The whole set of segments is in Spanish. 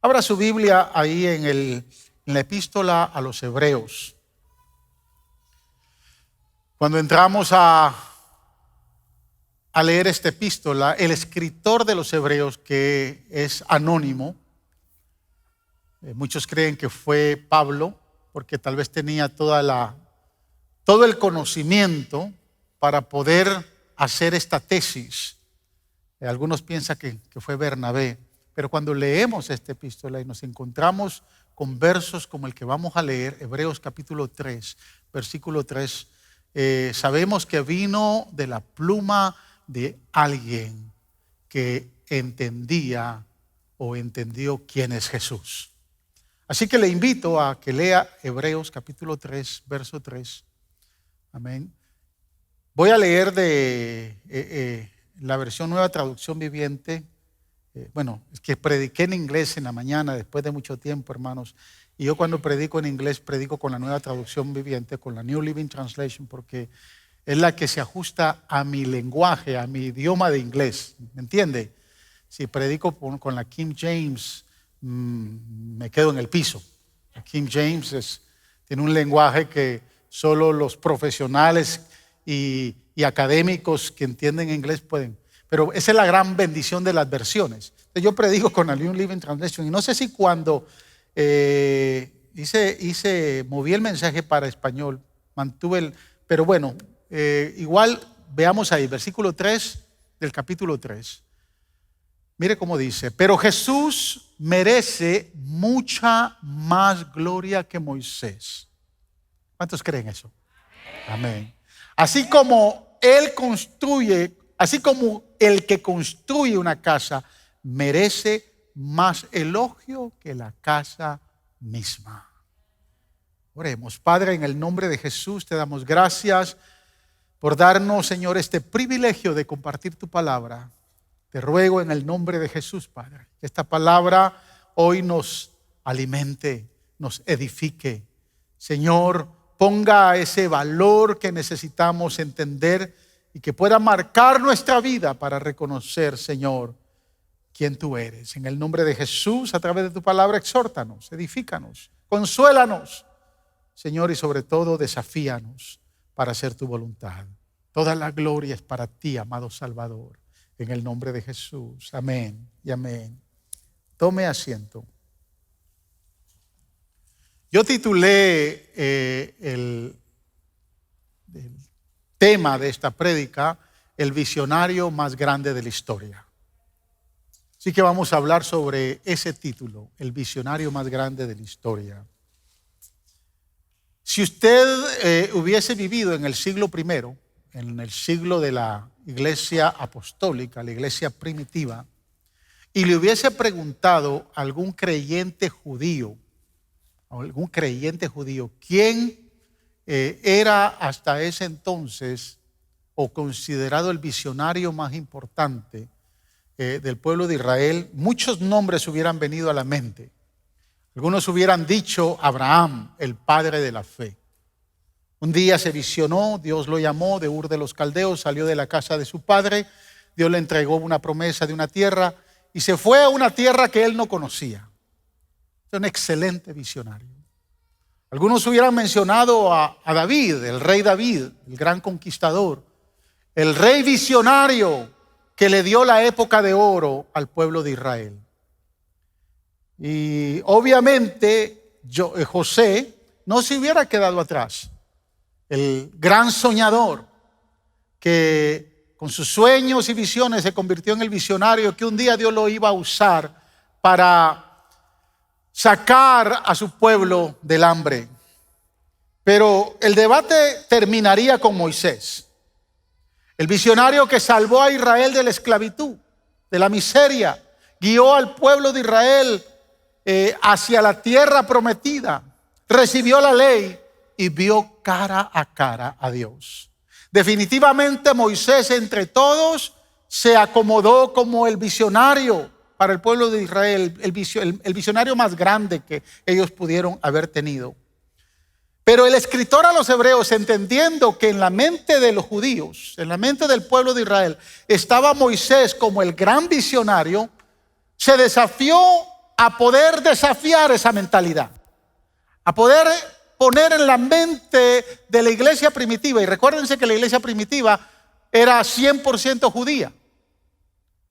Abra su Biblia ahí en la epístola a los Hebreos. Cuando entramos a leer esta epístola, el escritor de los Hebreos, que es anónimo, muchos creen que fue Pablo, porque tal vez tenía todo el conocimiento para poder hacer esta tesis. Algunos piensan que fue Bernabé, pero cuando leemos esta epístola y nos encontramos con versos como el que vamos a leer, Hebreos capítulo 3, versículo 3, sabemos que vino de la pluma de alguien que entendía o entendió quién es Jesús. Así que le invito a que lea Hebreos capítulo 3, verso 3. Amén. Voy a leer de la versión Nueva Traducción Viviente. Es que prediqué en inglés en la mañana después de mucho tiempo, hermanos. Y yo cuando predico en inglés, predico con la Nueva Traducción Viviente, con la New Living Translation, porque es la que se ajusta a mi lenguaje, a mi idioma de inglés. ¿Me entiende? Si predico con la King James, me quedo en el piso. La King James tiene un lenguaje que solo los profesionales y académicos que entienden inglés pueden. Pero esa es la gran bendición de las versiones. Entonces yo predico con la New Living Translation y no sé si cuando moví el mensaje para español, pero bueno, igual veamos ahí, versículo 3 del capítulo 3. Mire cómo dice: pero Jesús merece mucha más gloria que Moisés. ¿Cuántos creen eso? Amén. Así como el que construye una casa merece más elogio que la casa misma. Oremos. Padre, en el nombre de Jesús te damos gracias por darnos, Señor, este privilegio de compartir tu palabra. Te ruego en el nombre de Jesús, Padre, que esta palabra hoy nos alimente, nos edifique. Señor, ponga ese valor que necesitamos entender y que pueda marcar nuestra vida para reconocer, Señor, quién tú eres. En el nombre de Jesús, a través de tu palabra, exhórtanos, edifícanos, consuélanos, Señor, y sobre todo desafíanos para hacer tu voluntad. Toda la gloria es para ti, amado Salvador. En el nombre de Jesús. Amén y amén. Tome asiento. Yo titulé el tema de esta prédica: el visionario más grande de la historia. Así que vamos a hablar sobre ese título, el visionario más grande de la historia. Si usted hubiese vivido en el siglo I, en el siglo de la iglesia apostólica, la iglesia primitiva, y le hubiese preguntado a algún creyente judío, quién era hasta ese entonces o considerado el visionario más importante del pueblo de Israel, muchos nombres hubieran venido a la mente. Algunos hubieran dicho Abraham, el padre de la fe. Un día se visionó, Dios lo llamó de Ur de los Caldeos, salió de la casa de su padre, Dios le entregó una promesa de una tierra y se fue a una tierra que él no conocía. Es un excelente visionario. Algunos hubieran mencionado a David, el rey David, el gran conquistador, el rey visionario que le dio la época de oro al pueblo de Israel. Y obviamente José no se hubiera quedado atrás. El gran soñador que con sus sueños y visiones se convirtió en el visionario que un día Dios lo iba a usar para sacar a su pueblo del hambre. Pero el debate terminaría con Moisés, el visionario que salvó a Israel de la esclavitud, de la miseria, guió al pueblo de Israel hacia la tierra prometida, recibió la ley y vio cara a cara a Dios. Definitivamente Moisés entre todos se acomodó como el visionario para el pueblo de Israel, el visionario más grande que ellos pudieron haber tenido. Pero el escritor a los hebreos, entendiendo que en la mente de los judíos, en la mente del pueblo de Israel, estaba Moisés como el gran visionario, se desafió a poder desafiar esa mentalidad, a poder poner en la mente de la iglesia primitiva. Y recuérdense que la iglesia primitiva era 100% judía.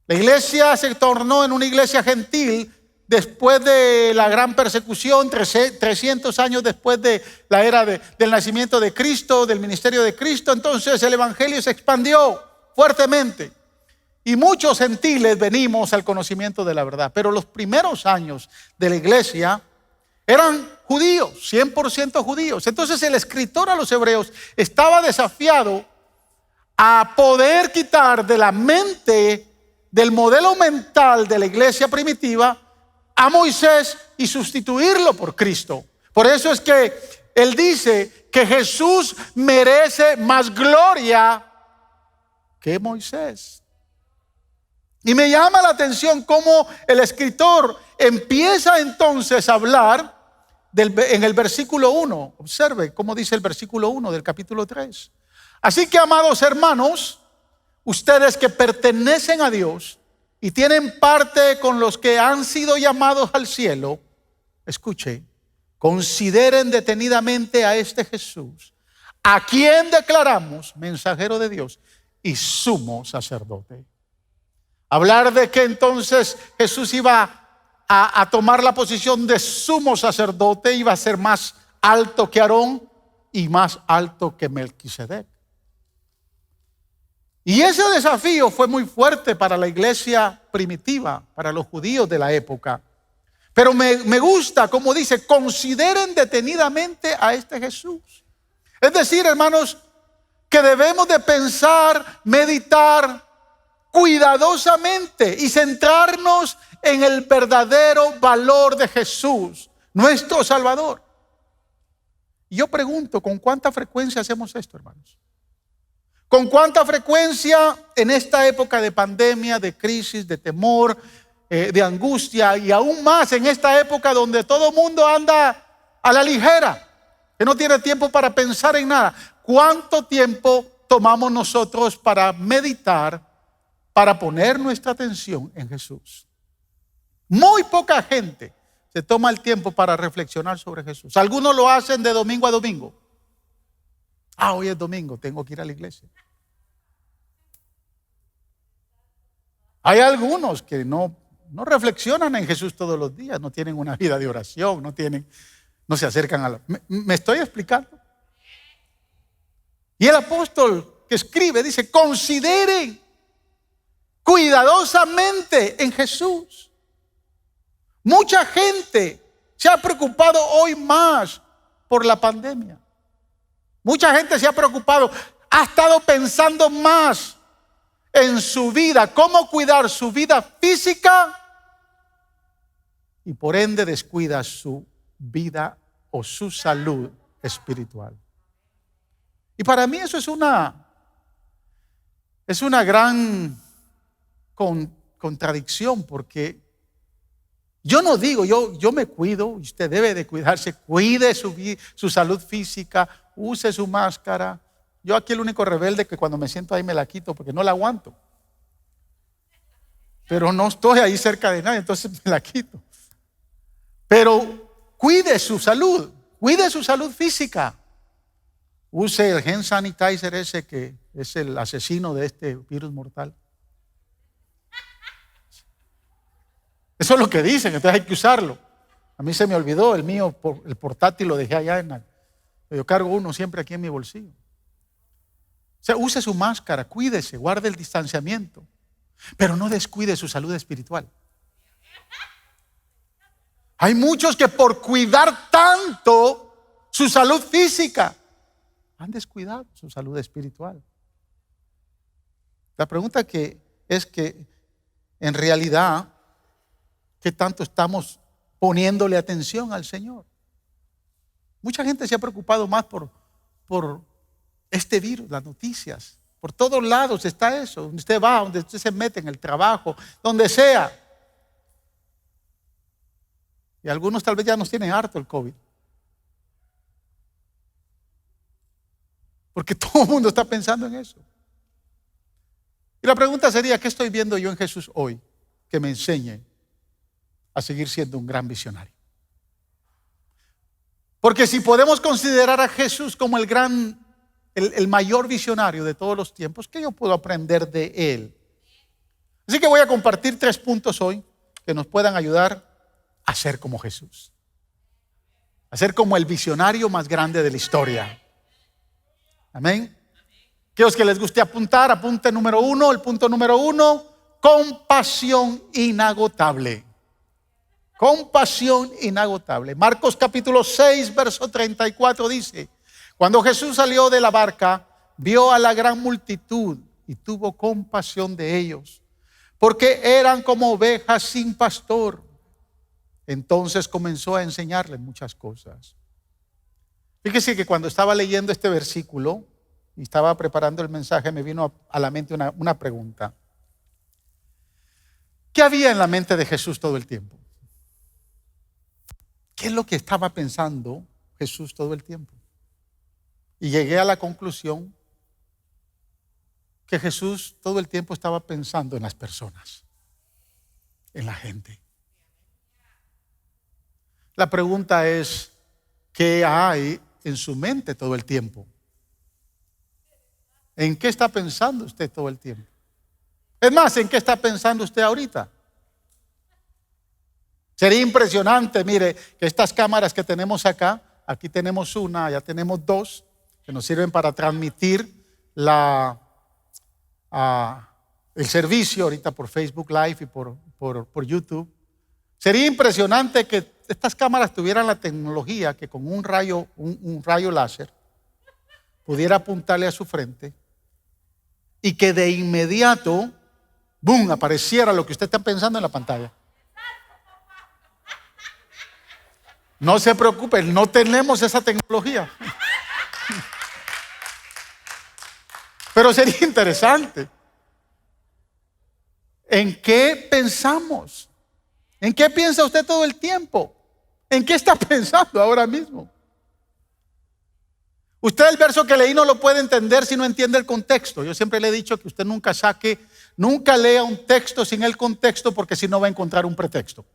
La iglesia se tornó en una iglesia gentil después de la gran persecución, 300 años después de la era del nacimiento de Cristo, del ministerio de Cristo. Entonces el evangelio se expandió fuertemente y muchos gentiles venimos al conocimiento de la verdad. Pero los primeros años de la iglesia eran judíos, 100% judíos. Entonces el escritor a los hebreos estaba desafiado a poder quitar de la mente, del modelo mental de la iglesia primitiva, a Moisés y sustituirlo por Cristo. Por eso es que él dice que Jesús merece más gloria que Moisés. Y me llama la atención cómo el escritor empieza entonces a hablar en el versículo 1. Observe cómo dice el versículo 1 del capítulo 3. Así que, amados hermanos, ustedes que pertenecen a Dios y tienen parte con los que han sido llamados al cielo, escuche, consideren detenidamente a este Jesús, a quien declaramos mensajero de Dios y sumo sacerdote. Hablar de que entonces Jesús iba a tomar la posición de sumo sacerdote, iba a ser más alto que Aarón y más alto que Melquisedec. Y ese desafío fue muy fuerte para la iglesia primitiva, para los judíos de la época. Pero me gusta como dice, consideren detenidamente a este Jesús. Es decir, hermanos, que debemos de pensar, meditar cuidadosamente y centrarnos en el verdadero valor de Jesús, nuestro Salvador. Y yo pregunto, ¿con cuánta frecuencia hacemos esto, hermanos? ¿Con cuánta frecuencia en esta época de pandemia, de crisis, de temor, de angustia y aún más en esta época donde todo el mundo anda a la ligera, que no tiene tiempo para pensar en nada? ¿Cuánto tiempo tomamos nosotros para meditar, para poner nuestra atención en Jesús? Muy poca gente se toma el tiempo para reflexionar sobre Jesús. Algunos lo hacen de domingo a domingo. Hoy es domingo, tengo que ir a la iglesia. Hay algunos que no reflexionan en Jesús todos los días, no tienen una vida de oración, no se acercan a la... ¿Me estoy explicando? Y el apóstol que escribe dice, consideren cuidadosamente en Jesús. Mucha gente se ha preocupado hoy más por la pandemia. Mucha gente se ha preocupado, ha estado pensando más en su vida, cómo cuidar su vida física y por ende descuida su vida o su salud espiritual. Y para mí eso es una gran contradicción, porque yo no digo, yo me cuido, usted debe de cuidarse, cuide su salud física, use su máscara. Yo aquí el único rebelde que cuando me siento ahí me la quito porque no la aguanto. Pero no estoy ahí cerca de nadie, entonces me la quito. Pero cuide su salud física. Use el hand sanitizer ese que es el asesino de este virus mortal. Eso es lo que dicen, entonces hay que usarlo. A mí se me olvidó, el mío, el portátil lo dejé allá yo cargo uno siempre aquí en mi bolsillo. O sea, use su máscara, cuídese, guarde el distanciamiento, pero no descuide su salud espiritual. Hay muchos que por cuidar tanto su salud física han descuidado su salud espiritual. La pregunta es que en realidad, ¿qué tanto estamos poniéndole atención al Señor? Mucha gente se ha preocupado más por este virus, las noticias. Por todos lados está eso. Donde usted va, donde usted se mete, en el trabajo, donde sea. Y algunos tal vez ya nos tienen harto el COVID. Porque todo el mundo está pensando en eso. Y la pregunta sería, ¿qué estoy viendo yo en Jesús hoy que me enseñe a seguir siendo un gran visionario. Porque si podemos considerar a Jesús como el mayor visionario de todos los tiempos, ¿qué yo puedo aprender de él? Así que voy a compartir 3 puntos hoy que nos puedan ayudar a ser como Jesús, a ser como el visionario más grande de la historia. Amén. Aquellos que les guste apuntar, apunte número 1, el punto número 1, compasión inagotable. Compasión inagotable. Marcos capítulo 6, verso 34 dice: cuando Jesús salió de la barca, vio a la gran multitud y tuvo compasión de ellos, porque eran como ovejas sin pastor. Entonces comenzó a enseñarles muchas cosas. Fíjese que cuando estaba leyendo este versículo y estaba preparando el mensaje, me vino a la mente una pregunta. ¿Qué había en la mente de Jesús todo el tiempo? ¿Qué es lo que estaba pensando Jesús todo el tiempo? Y llegué a la conclusión que Jesús todo el tiempo estaba pensando en las personas, en la gente. La pregunta es, ¿qué hay en su mente todo el tiempo? ¿En qué está pensando usted todo el tiempo? Es más, ¿en qué está pensando usted ahorita? Sería impresionante, mire, que estas cámaras que tenemos acá, aquí tenemos una, ya tenemos 2, que nos sirven para transmitir el servicio ahorita por Facebook Live y por YouTube. Sería impresionante que estas cámaras tuvieran la tecnología que con un rayo láser pudiera apuntarle a su frente y que de inmediato, ¡boom!, apareciera lo que usted está pensando en la pantalla. No se preocupe, no tenemos esa tecnología. Pero sería interesante. ¿En qué pensamos? ¿En qué piensa usted todo el tiempo? ¿En qué está pensando ahora mismo? Usted el verso que leí no lo puede entender si no entiende el contexto. Yo siempre le he dicho que usted nunca lea un texto sin el contexto, porque si no va a encontrar un pretexto.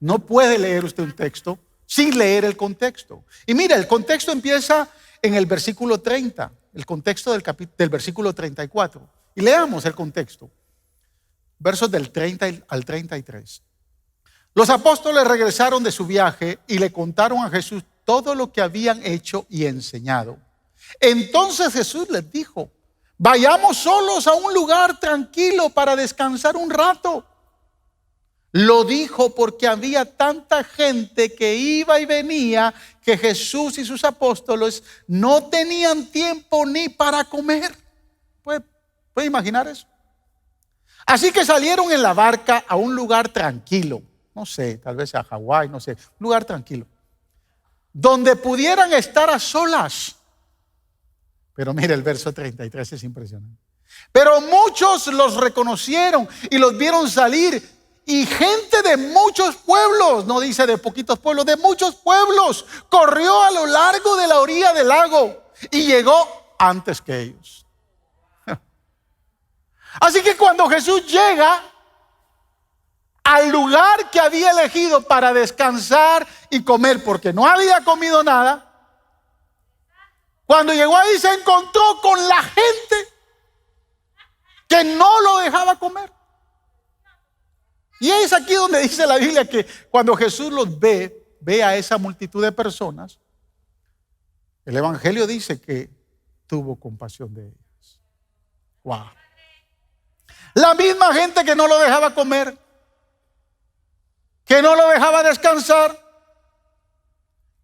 No puede leer usted un texto sin leer el contexto. Y mira, el contexto empieza en el versículo 30, el contexto del versículo 34. Y leamos el contexto. Versos del 30 al 33. Los apóstoles regresaron de su viaje y le contaron a Jesús todo lo que habían hecho y enseñado. Entonces Jesús les dijo: vayamos solos a un lugar tranquilo para descansar un rato. Lo dijo porque había tanta gente que iba y venía que Jesús y sus apóstoles no tenían tiempo ni para comer. ¿Puede imaginar eso? Así que salieron en la barca a un lugar tranquilo. No sé, tal vez a Hawái, no sé, un lugar tranquilo, donde pudieran estar a solas. Pero mire, el verso 33 es impresionante. Pero muchos los reconocieron y los vieron salir. Y gente de muchos pueblos, no dice de poquitos pueblos, de muchos pueblos, corrió a lo largo de la orilla del lago y llegó antes que ellos. Así que cuando Jesús llega al lugar que había elegido para descansar y comer, porque no había comido nada, cuando llegó ahí se encontró con la gente que no lo dejaba comer. Y es aquí donde dice la Biblia que cuando Jesús los ve a esa multitud de personas, el Evangelio dice que tuvo compasión de ellos. Wow. La misma gente que no lo dejaba comer, que no lo dejaba descansar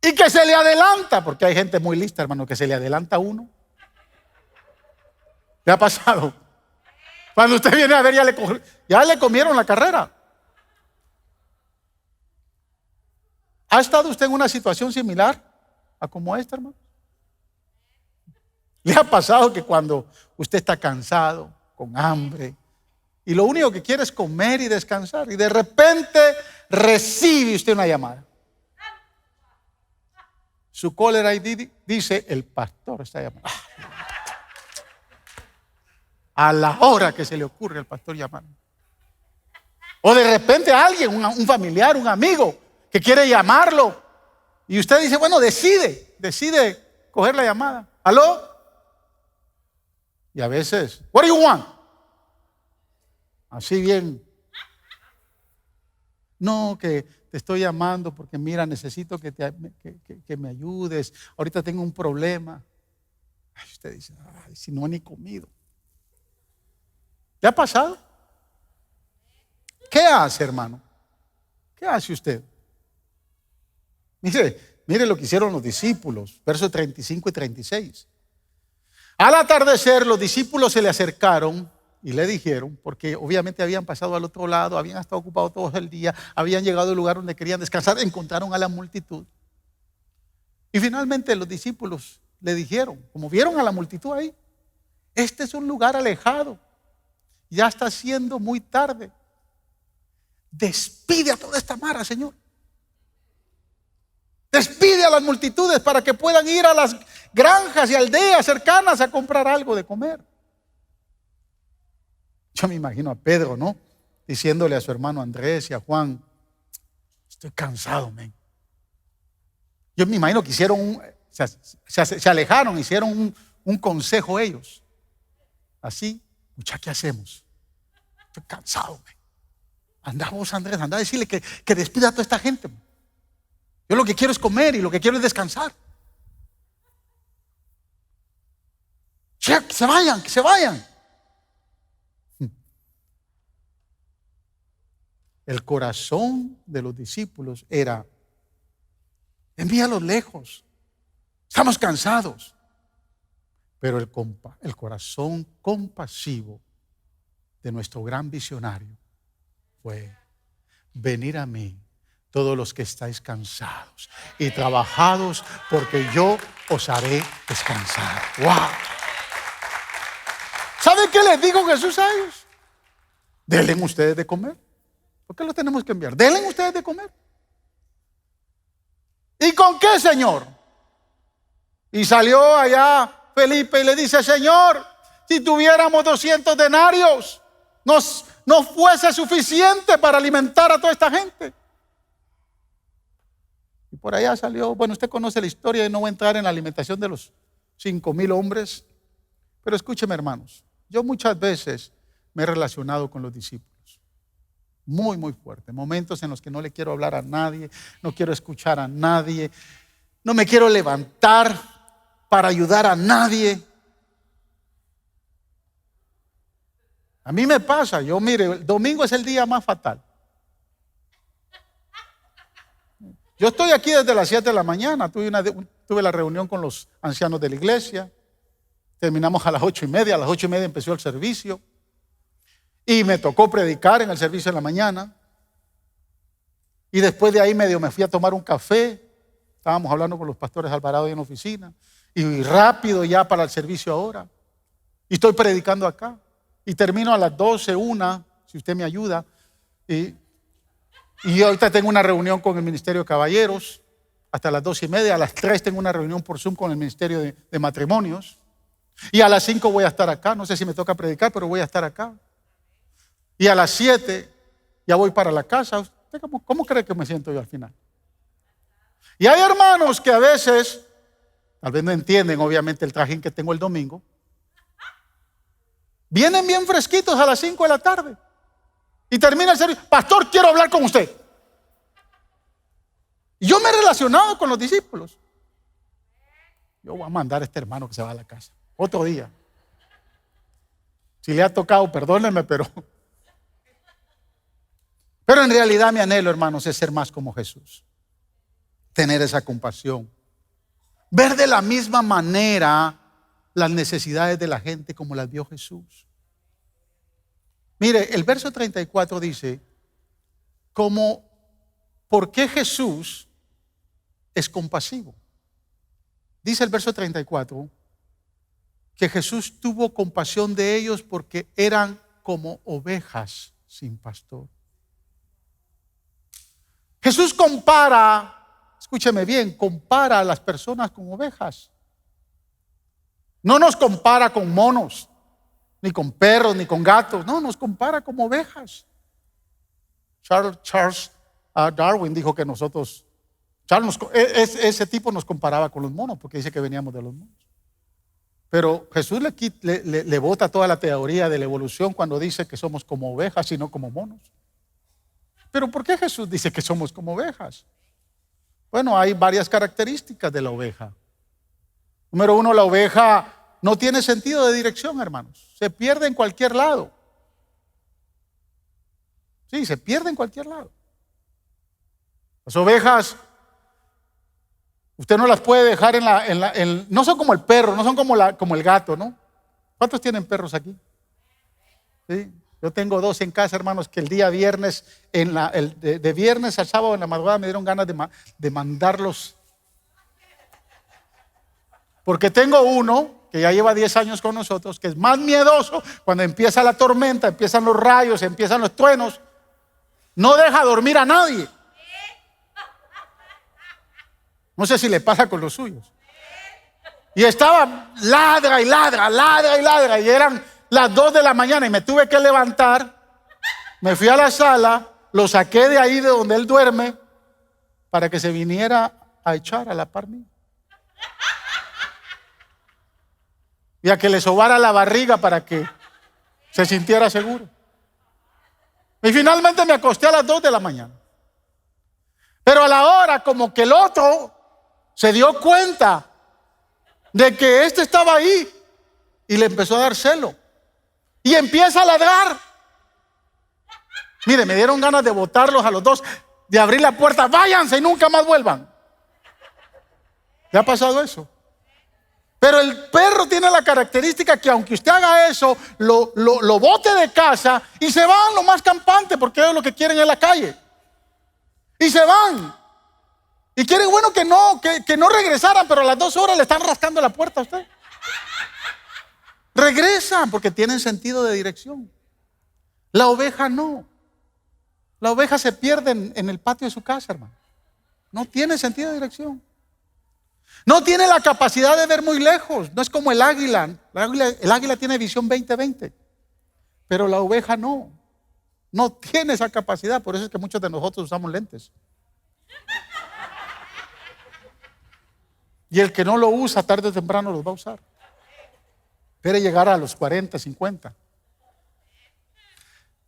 y que se le adelanta, porque hay gente muy lista, hermano, que se le adelanta a uno. ¿Le ha pasado? Cuando usted viene a ver, ya le comieron la carrera. ¿Ha estado usted en una situación similar a como esta, hermano? ¿Le ha pasado que cuando usted está cansado, con hambre, y lo único que quiere es comer y descansar, y de repente recibe usted una llamada? Su caller ID dice: el pastor está llamando. A la hora que se le ocurre al pastor llamando. O de repente alguien, un familiar, un amigo que quiere llamarlo. Y usted dice, bueno, decide coger la llamada. ¿Aló? Y a veces, what do you want? Así bien. No, que te estoy llamando porque mira, necesito que me ayudes. Ahorita tengo un problema. Ay, usted dice, ay, si no he ni comido. ¿Te ha pasado? ¿Qué hace, hermano? ¿Qué hace usted? Mire lo que hicieron los discípulos, versos 35 y 36. Al atardecer, los discípulos se le acercaron y le dijeron, porque obviamente habían pasado al otro lado, habían estado ocupados todo el día, habían llegado al lugar donde querían descansar, encontraron a la multitud. Y finalmente los discípulos le dijeron, como vieron a la multitud ahí, este es un lugar alejado, ya está siendo muy tarde. Despide a toda esta mara, Señor. Despide a las multitudes para que puedan ir a las granjas y aldeas cercanas a comprar algo de comer. Yo me imagino a Pedro, ¿no? Diciéndole a su hermano Andrés y a Juan, estoy cansado, men. Yo me imagino que hicieron, se alejaron, hicieron un consejo ellos. Así, mucha, ¿qué hacemos? Estoy cansado, men. Anda vos, Andrés, anda a decirle que despida a toda esta gente. Yo lo que quiero es comer y lo que quiero es descansar. Que se vayan, que se vayan. El corazón de los discípulos era, envíalos lejos, estamos cansados. Pero el corazón compasivo de nuestro gran visionario fue, venid a mí todos los que estáis cansados y trabajados, porque yo os haré descansar. ¡Wow! ¿Saben qué les dijo Jesús a ellos? Denle ustedes de comer. ¿Por qué lo tenemos que enviar? Denle ustedes de comer. ¿Y con qué, Señor? Y salió allá Felipe y le dice, Señor, si tuviéramos 200 denarios, no fuese suficiente para alimentar a toda esta gente. Y por allá salió, bueno, usted conoce la historia, y no voy a entrar en la alimentación de los 5,000 hombres, pero escúcheme, hermanos, yo muchas veces me he relacionado con los discípulos, muy, muy fuerte, momentos en los que no le quiero hablar a nadie, no quiero escuchar a nadie, no me quiero levantar para ayudar a nadie. A mí me pasa, mire, el domingo es el día más fatal. Yo estoy aquí desde las 7 de la mañana, tuve la reunión con los ancianos de la iglesia, terminamos a las 8:30, a las 8:30 empezó el servicio y me tocó predicar en el servicio de la mañana y después de ahí medio me fui a tomar un café, estábamos hablando con los pastores Alvarado en la oficina y rápido ya para el servicio ahora y estoy predicando acá y termino a las 12, 1, si usted me ayuda, y ahorita tengo una reunión con el Ministerio de Caballeros hasta las 2:30. A las 3 tengo una reunión por Zoom con el Ministerio de Matrimonios. Y a las 5 voy a estar acá. No sé si me toca predicar, pero voy a estar acá. Y a las 7 ya voy para la casa. ¿Usted cómo cree que me siento yo al final? Y hay hermanos que a veces, tal vez no entienden obviamente el trajín que tengo el domingo, vienen bien fresquitos a las 5 de la tarde. Y termina el servicio, pastor, quiero hablar con usted. Y yo me he relacionado con los discípulos. Yo voy a mandar a este hermano que se va a la casa. Otro día. Si le ha tocado, perdónenme, pero en realidad mi anhelo, hermanos, es ser más como Jesús. Tener esa compasión. Ver de la misma manera las necesidades de la gente como las vio Jesús. Mire, el verso 34 dice, ¿por qué Jesús es compasivo? Dice el verso 34, que Jesús tuvo compasión de ellos porque eran como ovejas sin pastor. Jesús compara, escúcheme bien, compara a las personas con ovejas. No nos compara con monos, ni con perros, ni con gatos. No, nos compara como ovejas. Charles Darwin dijo que nosotros, ese tipo nos comparaba con los monos porque dice que veníamos de los monos. Pero Jesús le bota toda la teoría de la evolución cuando dice que somos como ovejas y no como monos. Pero ¿por qué Jesús dice que somos como ovejas? Bueno, hay varias características de la oveja. Número uno, la oveja no tiene sentido de dirección, hermanos. Se pierde en cualquier lado. Sí, se pierde en cualquier lado. Las ovejas, usted no las puede dejar no son como el perro, no son como el gato, ¿no? ¿Cuántos tienen perros aquí? Sí. Yo tengo 2 en casa, hermanos, que el día viernes, de viernes al sábado en la madrugada me dieron ganas de mandarlos. Porque tengo uno que ya lleva 10 años con nosotros, que es más miedoso cuando empieza la tormenta, empiezan los rayos, empiezan los truenos. No deja dormir a nadie. No sé si le pasa con los suyos. Y estaba ladra y ladra, ladra y ladra, y eran las 2 de la mañana y me tuve que levantar. Me fui a la sala, lo saqué de ahí de donde él duerme para que se viniera a echar a la par mía. Y a que le sobara la barriga para que se sintiera seguro. Y finalmente me acosté a las 2 de la mañana. Pero a la hora como que el otro se dio cuenta de que este estaba ahí y le empezó a dar celo. Y empieza a ladrar. Mire, me dieron ganas de botarlos a los dos, de abrir la puerta, váyanse y nunca más vuelvan. ¿Le ha pasado eso? Pero el perro tiene la característica que aunque usted haga eso, lo bote de casa y se van lo más campante, porque ellos lo que quieren es la calle. Y se van. Y quieren, bueno, que no regresaran, pero a las 2 horas le están rascando la puerta a usted. Regresan porque tienen sentido de dirección. La oveja no. La oveja se pierde en el patio de su casa, hermano. No tiene sentido de dirección. No tiene la capacidad de ver muy lejos. No es como el águila. El águila tiene visión 20-20. Pero la oveja no. No tiene esa capacidad. Por eso es que muchos de nosotros usamos lentes. Y el que no lo usa tarde o temprano los va a usar. Espere llegar a los 40, 50.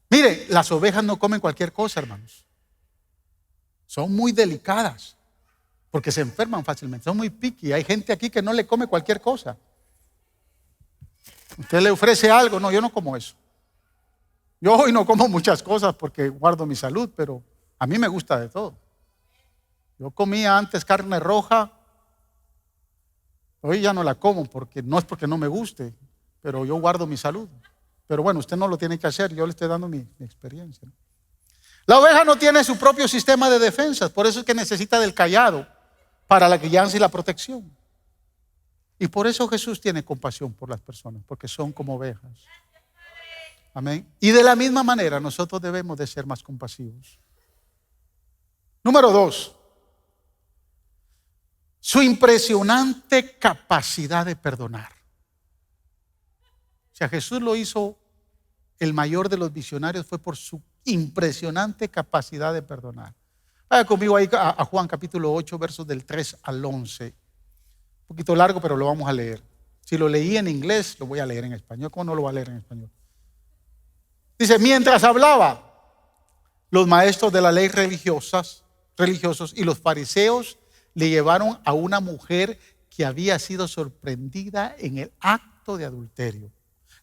Mire, las ovejas no comen cualquier cosa, hermanos. Son muy delicadas. Porque se enferman fácilmente. Son muy picky. Hay gente aquí que no le come cualquier cosa. Usted le ofrece algo. No, yo no como eso. Yo hoy no como muchas cosas porque guardo mi salud, pero a mí me gusta de todo. Yo comía antes carne roja. Hoy ya no la como porque no es porque no me guste, pero yo guardo mi salud. Pero bueno, usted no lo tiene que hacer, yo le estoy dando mi experiencia. La oveja no tiene su propio sistema de defensas, por eso es que necesita del cayado para la guianza y la protección. Y por eso Jesús tiene compasión por las personas, porque son como ovejas. Amén. Y de la misma manera nosotros debemos de ser más compasivos. Número 2. Su impresionante capacidad de perdonar. O sea, Jesús lo hizo el mayor de los visionarios, fue por su impresionante capacidad de perdonar. Vaya conmigo ahí a Juan capítulo 8, versos del 3 al 11. Un poquito largo, pero lo vamos a leer. Si lo leí en inglés, lo voy a leer en español. ¿Cómo no lo voy a leer en español? Dice, mientras hablaba, los maestros de la ley religiosos y los fariseos le llevaron a una mujer que había sido sorprendida en el acto de adulterio.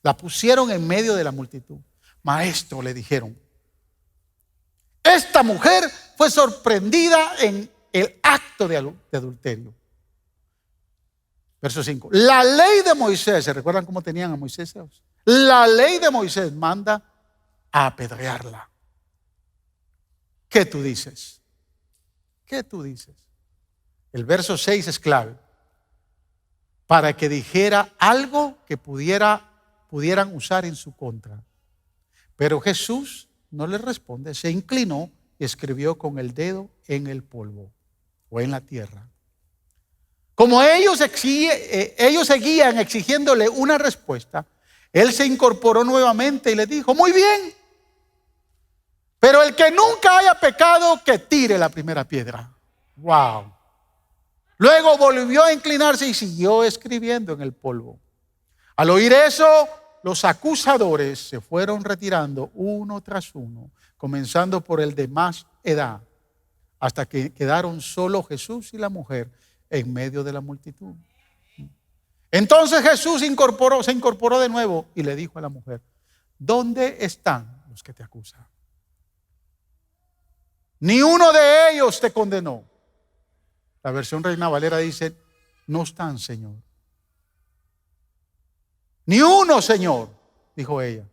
La pusieron en medio de la multitud. Maestro, le dijeron, esta mujer fue sorprendida en el acto de adulterio. Verso 5. La ley de Moisés, ¿se recuerdan cómo tenían a Moisés? La ley de Moisés manda a apedrearla. ¿Qué tú dices? ¿Qué tú dices? El verso 6 es clave. Para que dijera algo que pudieran usar en su contra. Pero Jesús no le responde, se inclinó y escribió con el dedo en el polvo o en la tierra. Como ellos seguían exigiéndole una respuesta, él se incorporó nuevamente y le dijo, muy bien, Pero el que nunca haya pecado, que tire la primera piedra. Wow. Luego volvió a inclinarse y siguió escribiendo en el polvo. Al oír eso, los acusadores se fueron retirando uno tras uno, comenzando por el de más edad, hasta que quedaron solo Jesús y la mujer en medio de la multitud. Entonces Jesús se incorporó de nuevo y le dijo a la mujer: ¿dónde están los que te acusan? Ni uno de ellos te condenó. La versión Reina Valera dice: no están, Señor. Ni uno, Señor, dijo ella.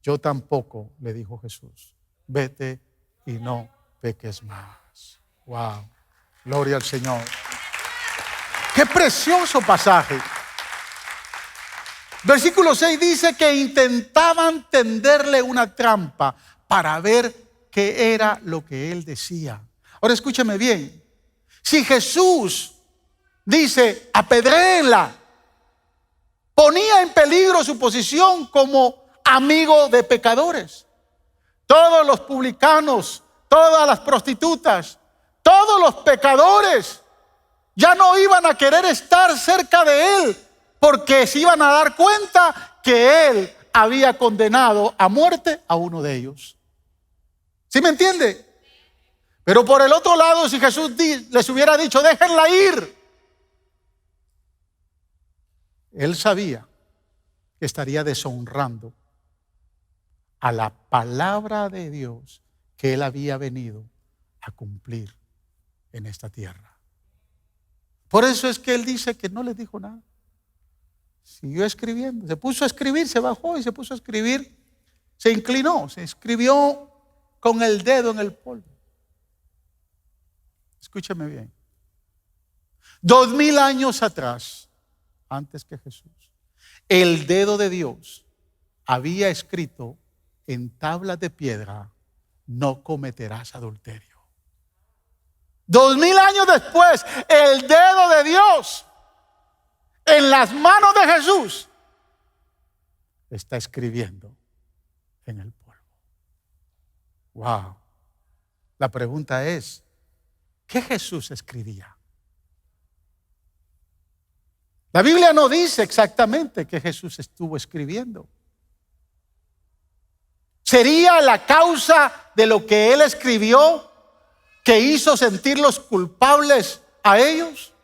Yo tampoco, le dijo Jesús. Vete y no peques más. Wow, gloria al Señor. Qué precioso pasaje. Versículo 6 dice que intentaban tenderle una trampa para ver qué era lo que él decía. Ahora escúchame bien. Si Jesús dice apedréenla, ponía en peligro su posición como amigo de pecadores. Todos los publicanos, todas las prostitutas, todos los pecadores ya no iban a querer estar cerca de él, porque se iban a dar cuenta que él había condenado a muerte a uno de ellos. ¿Sí me entiende? Pero por el otro lado, si Jesús les hubiera dicho déjenla ir, él sabía que estaría deshonrando a la palabra de Dios que él había venido a cumplir en esta tierra. Por eso es que él dice que no les dijo nada. Siguió escribiendo, se puso a escribir, se bajó y se puso a escribir, se inclinó, se escribió con el dedo en el polvo. Escúchame bien. 2000 años atrás, antes que Jesús, el dedo de Dios había escrito en tablas de piedra: no cometerás adulterio. 2000 años después, el dedo de Dios en las manos de Jesús está escribiendo en el polvo. Wow. La pregunta es: ¿qué Jesús escribía? La Biblia no dice exactamente qué Jesús estuvo escribiendo. ¿Sería la causa de lo que él escribió que hizo sentirlos culpables a ellos?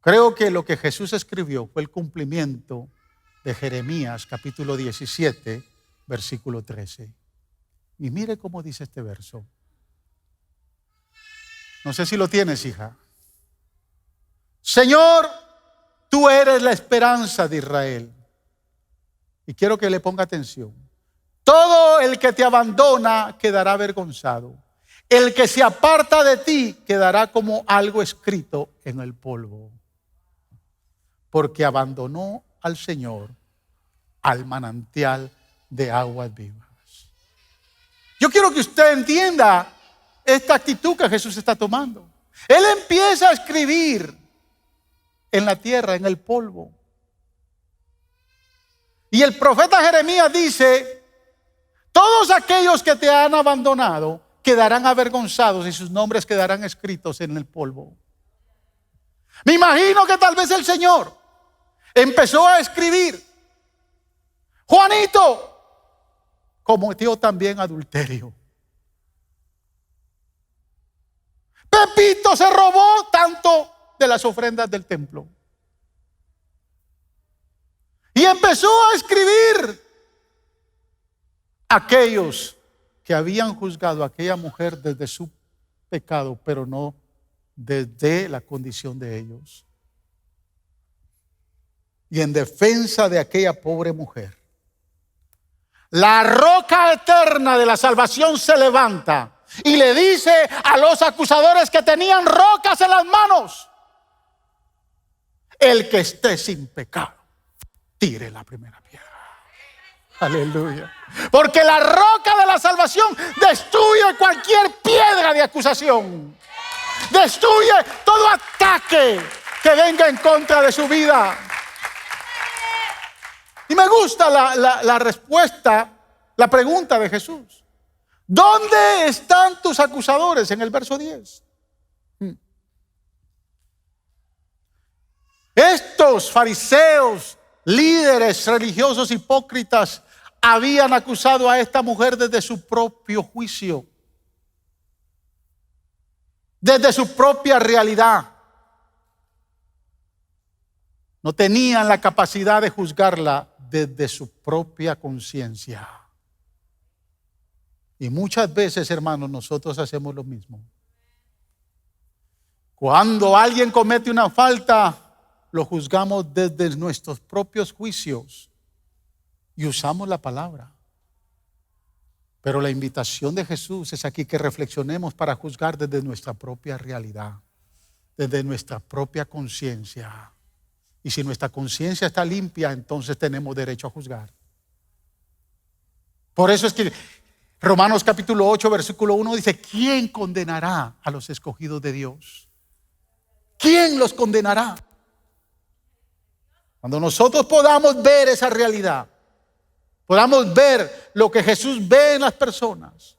Creo que lo que Jesús escribió fue el cumplimiento de Jeremías capítulo 17, versículo 13. Y mire cómo dice este verso. No sé si lo tienes, hija. Señor, tú eres la esperanza de Israel. Y quiero que le ponga atención. Todo el que te abandona quedará avergonzado. El que se aparta de ti quedará como algo escrito en el polvo. Porque abandonó al Señor, al manantial de aguas vivas. Yo quiero que usted entienda esta actitud que Jesús está tomando. Él empieza a escribir en la tierra, en el polvo. Y el profeta Jeremías dice: todos aquellos que te han abandonado quedarán avergonzados y sus nombres quedarán escritos en el polvo. Me imagino que tal vez el Señor empezó a escribir: Juanito cometió también adulterio. Pepito se robó tanto de las ofrendas del templo. Y empezó a escribir aquellos que habían juzgado a aquella mujer desde su pecado, pero no desde la condición de ellos. Y en defensa de aquella pobre mujer, la roca eterna de la salvación se levanta y le dice a los acusadores que tenían rocas en las manos: el que esté sin pecado, tire la primera piedra. Aleluya. Porque la roca de la salvación destruye cualquier piedra de acusación. Destruye todo ataque que venga en contra de su vida. Y me gusta la respuesta la pregunta de Jesús. ¿Dónde están tus acusadores? En el verso 10. Estos fariseos, líderes religiosos hipócritas, habían acusado a esta mujer desde su propio juicio, desde su propia realidad. No tenían la capacidad de juzgarla desde su propia conciencia. Y muchas veces, hermanos, nosotros hacemos lo mismo. Cuando alguien comete una falta, lo juzgamos desde nuestros propios juicios y usamos la palabra. Pero la invitación de Jesús es aquí que reflexionemos para juzgar desde nuestra propia realidad, desde nuestra propia conciencia. Y si nuestra conciencia está limpia, entonces tenemos derecho a juzgar. Por eso es que Romanos capítulo 8, versículo 1 dice: ¿quién condenará a los escogidos de Dios? ¿Quién los condenará? Cuando nosotros podamos ver esa realidad, podamos ver lo que Jesús ve en las personas.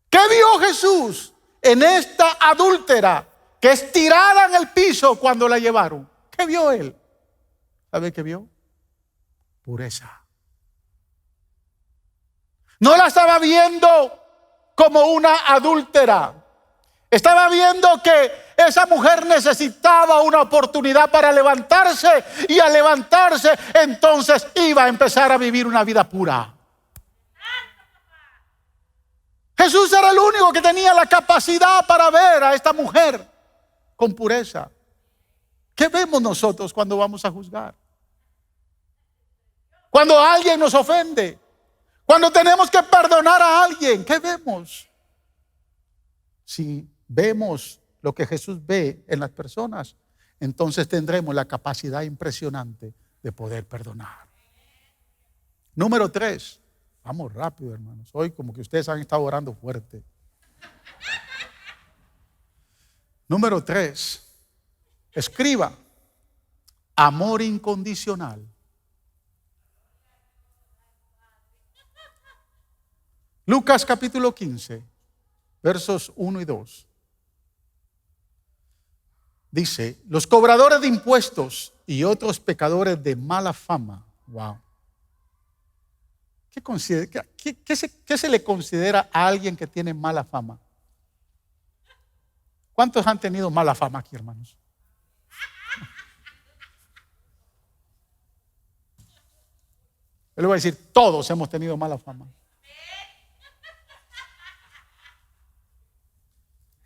¿Qué vio Jesús en esta adúltera que es tirada en el piso cuando la llevaron? ¿Qué vio él? ¿Sabe qué vio? Pureza. No la estaba viendo como una adúltera. Estaba viendo que esa mujer necesitaba una oportunidad para levantarse, y al levantarse entonces iba a empezar a vivir una vida pura. Jesús era el único que tenía la capacidad para ver a esta mujer con pureza. ¿Qué vemos nosotros cuando vamos a juzgar? Cuando alguien nos ofende, cuando tenemos que perdonar a alguien, ¿qué vemos? Si vemos lo que Jesús ve en las personas, entonces tendremos la capacidad impresionante de poder perdonar. Número 3. Vamos rápido, hermanos. Hoy como que ustedes han estado orando fuerte. Número 3. Escriba: amor incondicional. Lucas capítulo 15, versos 1 y 2. Dice: los cobradores de impuestos y otros pecadores de mala fama. Wow. ¿Qué se le considera a alguien que tiene mala fama? ¿Cuántos han tenido mala fama aquí, hermanos? Yo le voy a decir, todos hemos tenido mala fama.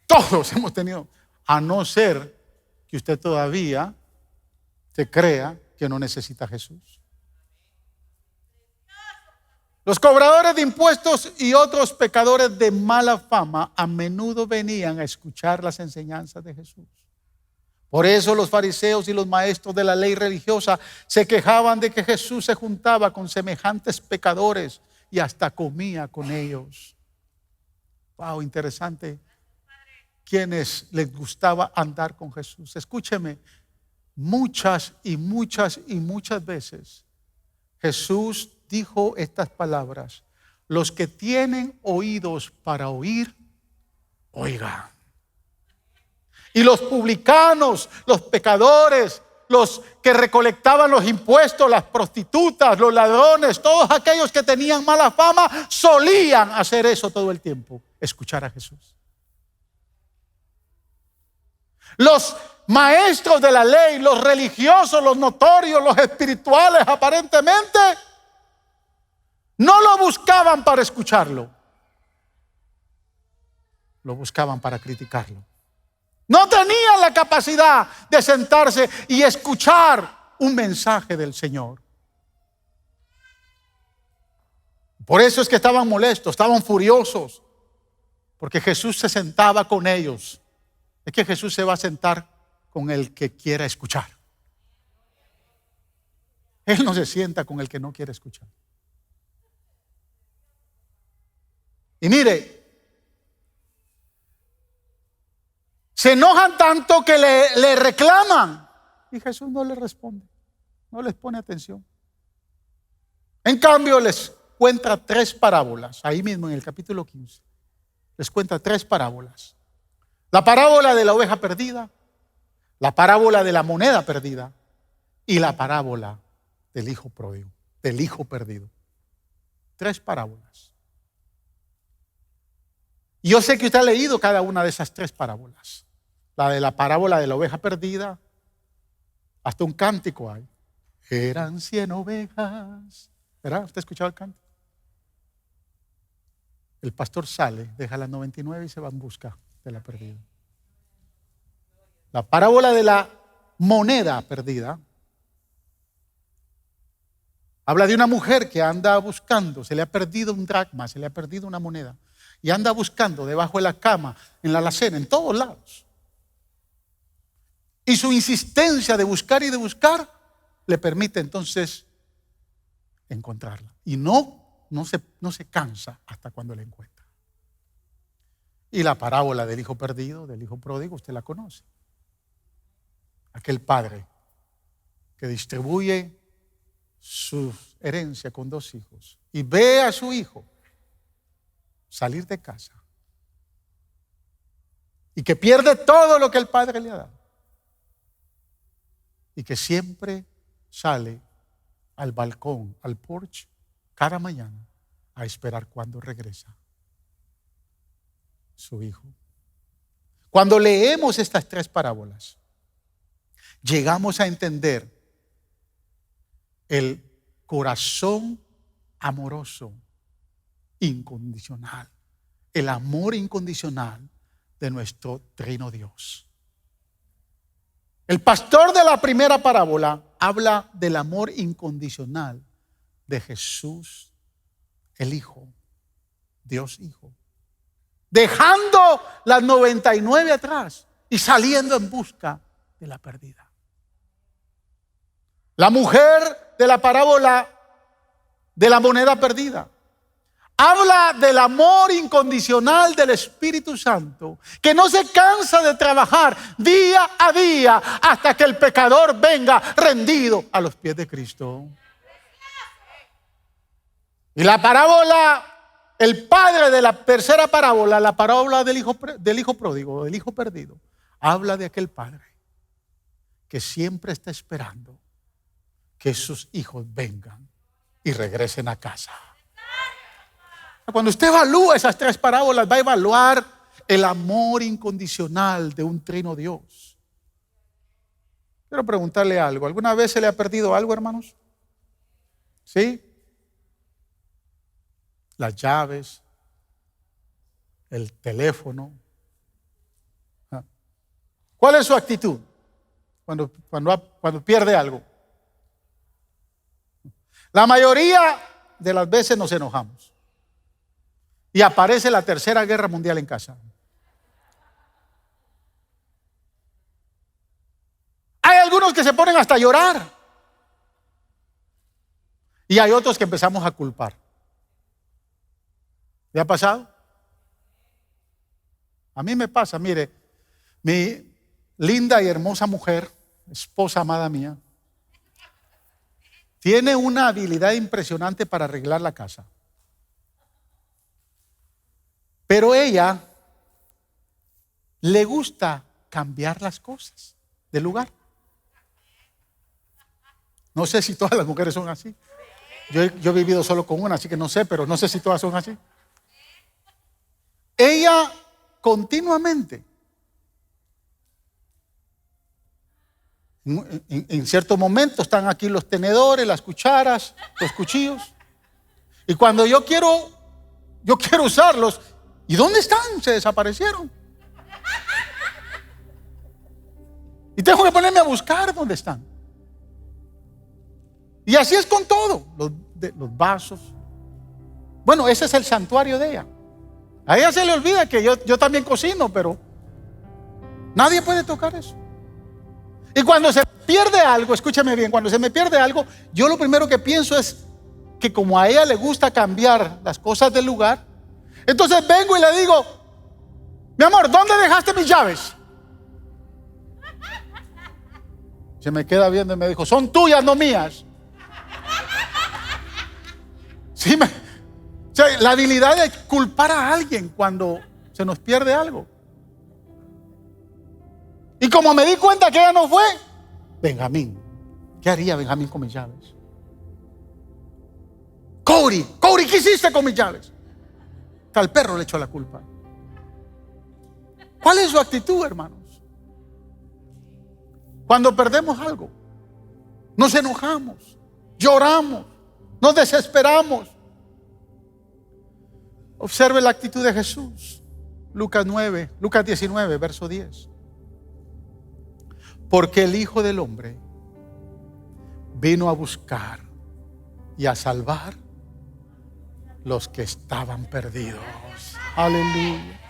Todos hemos tenido, a no ser que usted todavía se crea que no necesita a Jesús. Los cobradores de impuestos y otros pecadores de mala fama a menudo venían a escuchar las enseñanzas de Jesús. Por eso los fariseos y los maestros de la ley religiosa se quejaban de que Jesús se juntaba con semejantes pecadores y hasta comía con ellos. Wow, interesante. Quienes les gustaba andar con Jesús. Escúcheme, muchas veces Jesús dijo estas palabras: los que tienen oídos para oír, oigan. Y los publicanos, los pecadores, los que recolectaban los impuestos, las prostitutas, los ladrones, todos aquellos que tenían mala fama, solían hacer eso todo el tiempo, escuchar a Jesús. Los maestros de la ley, los religiosos, los notorios, los espirituales, aparentemente no lo buscaban para escucharlo, lo buscaban para criticarlo. No tenían la capacidad de sentarse y escuchar un mensaje del Señor. Por eso es que estaban molestos, estaban furiosos, porque Jesús se sentaba con ellos. Es que Jesús se va a sentar con el que quiera escuchar. Él no se sienta con el que no quiere escuchar. Y mire, se enojan tanto que le reclaman y Jesús no les responde, no les pone atención. En cambio les cuenta 3 parábolas, ahí mismo en el capítulo 15. Les cuenta 3 parábolas. La parábola de la oveja perdida, la parábola de la moneda perdida y la parábola del hijo pródigo, del hijo perdido. 3 parábolas. Y yo sé que usted ha leído cada una de esas 3 parábolas. La de la parábola de la oveja perdida, hasta un cántico hay. Eran 100 ovejas. ¿Verdad? ¿Usted ha escuchado el cántico? El pastor sale, deja las 99 y se va en busca de la perdida. La parábola de la moneda perdida habla de una mujer que anda buscando, se le ha perdido un dracma, se le ha perdido una moneda, y anda buscando debajo de la cama, en la alacena, en todos lados. Y su insistencia de buscar y de buscar le permite entonces encontrarla. Y no se cansa hasta cuando la encuentra. Y la parábola del hijo perdido, del hijo pródigo, usted la conoce. Aquel padre que distribuye su herencia con 2 hijos y ve a su hijo salir de casa y que pierde todo lo que el padre le ha dado y que siempre sale al balcón, al porche, cada mañana a esperar cuando regresa su hijo. Cuando leemos estas 3 parábolas, llegamos a entender el corazón amoroso, incondicional, el amor incondicional de nuestro Trino Dios. El pastor de la primera parábola habla del amor incondicional de Jesús, el Hijo, Dios Hijo, dejando las 99 atrás y saliendo en busca de la perdida. La mujer de la parábola de la moneda perdida habla del amor incondicional del Espíritu Santo, que no se cansa de trabajar día a día hasta que el pecador venga rendido a los pies de Cristo. Y la parábola, el padre de la tercera parábola, la parábola del hijo pródigo, del hijo perdido, habla de aquel padre que siempre está esperando que sus hijos vengan y regresen a casa. Cuando usted evalúa esas 3 parábolas, va a evaluar el amor incondicional de un Trino Dios. Quiero preguntarle algo. ¿Alguna vez se le ha perdido algo, hermanos? ¿Sí? Las llaves, el teléfono. ¿Cuál es su actitud cuando pierde algo? La mayoría de las veces nos enojamos. Y aparece la tercera guerra mundial en casa. Hay algunos que se ponen hasta a llorar. Y hay otros que empezamos a culpar. ¿Le ha pasado? A mí me pasa, mire, mi linda y hermosa mujer, esposa amada mía, tiene una habilidad impresionante para arreglar la casa. Pero ella le gusta cambiar las cosas de lugar. No sé si todas las mujeres son así. Yo he vivido solo con una, así que no sé, pero no sé si todas son así. Ella continuamente, en cierto momento están aquí los tenedores, las cucharas, los cuchillos. Y cuando yo quiero usarlos, ¿y dónde están? Se desaparecieron. Y tengo que ponerme a buscar dónde están. Y así es con todo, los vasos. Bueno, ese es el santuario de ella. A ella se le olvida que yo también cocino, pero nadie puede tocar eso. Y cuando se pierde algo, escúchame bien, cuando se me pierde algo, yo lo primero que pienso es que como a ella le gusta cambiar las cosas del lugar, entonces vengo y le digo: mi amor, ¿dónde dejaste mis llaves? Se me queda viendo y me dijo: son tuyas, no mías. Sí, O sea, la habilidad de culpar a alguien cuando se nos pierde algo. Y como me di cuenta que ella no fue, Benjamín, ¿qué haría Benjamín con mis llaves? Cory, ¿qué hiciste con mis llaves? Al perro le echó la culpa. ¿Cuál es su actitud, hermanos? Cuando perdemos algo, nos enojamos, lloramos, nos desesperamos. Observe la actitud de Jesús. Lucas 19, verso 10. Porque el Hijo del Hombre vino a buscar y a salvar los que estaban perdidos. Aleluya.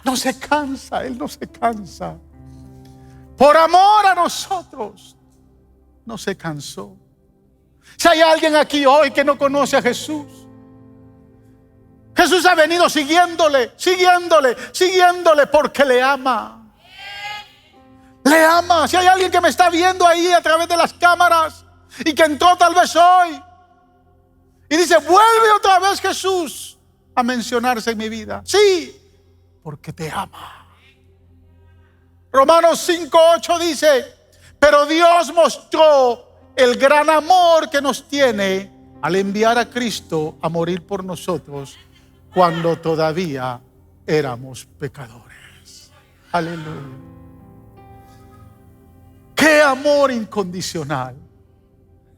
No se cansa, Él no se cansa. Por amor a nosotros, no se cansó. Si hay alguien aquí hoy que no conoce a Jesús, Jesús ha venido siguiéndole porque le ama. Le ama. Si hay alguien que me está viendo ahí a través de las cámaras y que entró tal vez hoy y dice, vuelve otra vez Jesús a mencionarse en mi vida. Sí, porque te ama. Romanos 5:8 dice, pero Dios mostró el gran amor que nos tiene al enviar a Cristo a morir por nosotros cuando todavía éramos pecadores. Aleluya. Qué amor incondicional,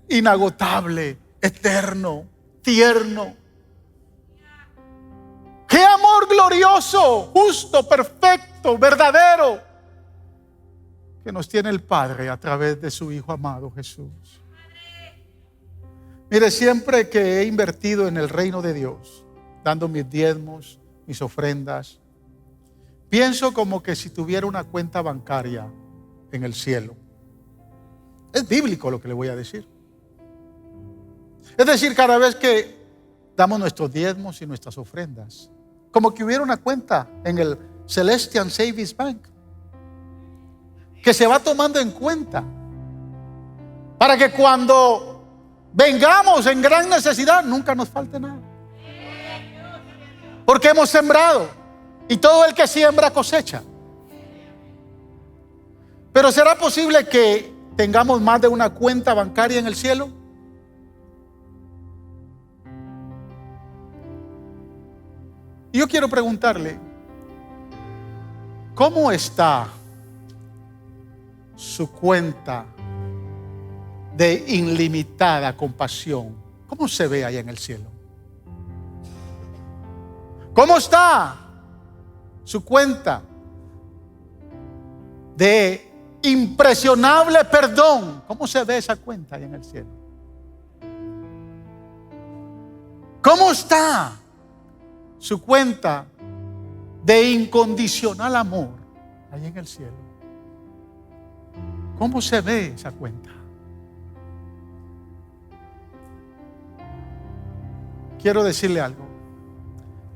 inagotable, eterno, tierno. Qué amor glorioso, justo, perfecto, verdadero, que nos tiene el Padre a través de su Hijo amado Jesús. Mire, siempre que he invertido en el reino de Dios, dando mis diezmos, mis ofrendas, pienso como que si tuviera una cuenta bancaria en el cielo. Es bíblico lo que le voy a decir. Es decir, cada vez que damos nuestros diezmos y nuestras ofrendas, como que hubiera una cuenta en el Celestial Savings Bank que se va tomando en cuenta para que cuando vengamos en gran necesidad nunca nos falte nada, porque hemos sembrado, y todo el que siembra cosecha. Pero ¿será posible que tengamos más de una cuenta bancaria en el cielo? Y yo quiero preguntarle, ¿cómo está su cuenta de ilimitada compasión? ¿Cómo se ve allá en el cielo? ¿Cómo está su cuenta de impresionable perdón? ¿Cómo se ve esa cuenta allá en el cielo? ¿Cómo está su cuenta de incondicional amor allá en el cielo? ¿Cómo se ve esa cuenta? Quiero decirle algo.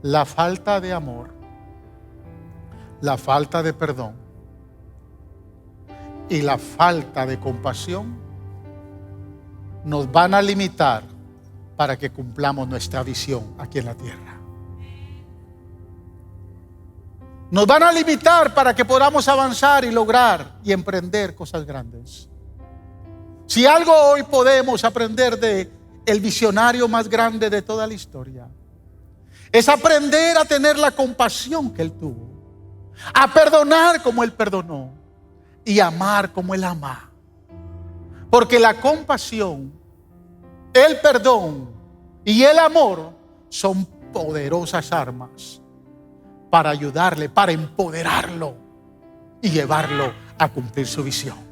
La falta de amor, la falta de perdón y la falta de compasión nos van a limitar para que cumplamos nuestra visión aquí en la tierra. Nos van a limitar para que podamos avanzar y lograr y emprender cosas grandes. Si algo hoy podemos aprender de el visionario más grande de toda la historia, es aprender a tener la compasión que él tuvo, a perdonar como él perdonó y amar como él ama. Porque la compasión, el perdón y el amor son poderosas armas para ayudarle, para empoderarlo y llevarlo a cumplir su visión.